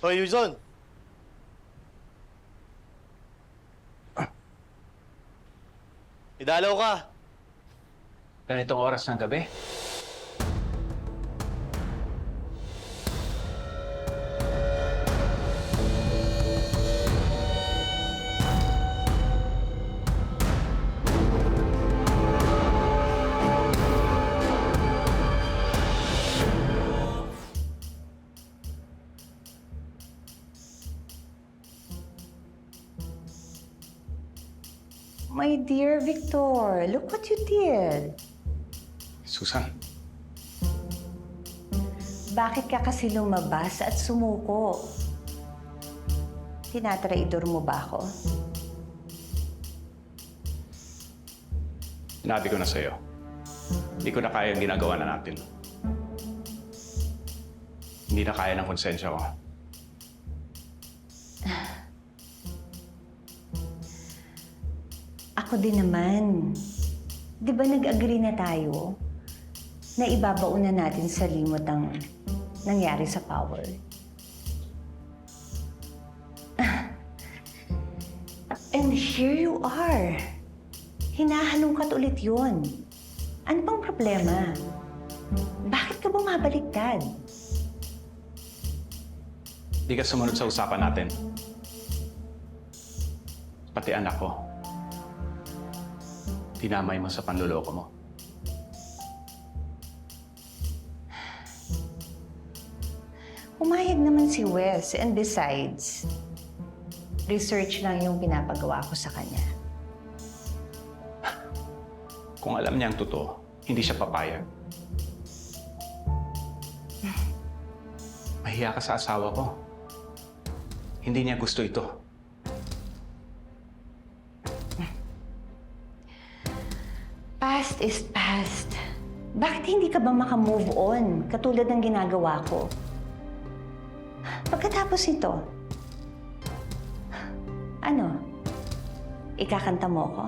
Hoy, Yuzon! Idalaw ka! Ganitong oras ng gabi? My dear Victor, look what you did. Susan, Bakit ka kasi lumabas at sumuko? Tinatraidor mo ba ako? sinabi ko na sa'yo. Hindi ko na kaya ang ginagawa na natin. Hindi na kaya ng konsensya ko. Ako din naman. Di ba nag-agree na tayo na ibabaon na natin sa limot ang nangyari sa Power? And here you are. Hinahalungkat ulit yun. Ano bang problema? Bakit ka bumabaliktad? Hindi ka sumunod sa usapan natin. Pati anak ko. Dinamay mo sa panluloko mo. Umayag naman si Wes, and besides, research lang yung pinapagawa ko sa kanya. Kung alam niya ang totoo, hindi siya papayag. Mahiya ka sa asawa ko. Hindi niya gusto ito. Past is past. Bakit hindi ka ba makamove on katulad ng ginagawa ko? Pagkatapos ito, ano? Ikakanta mo ko?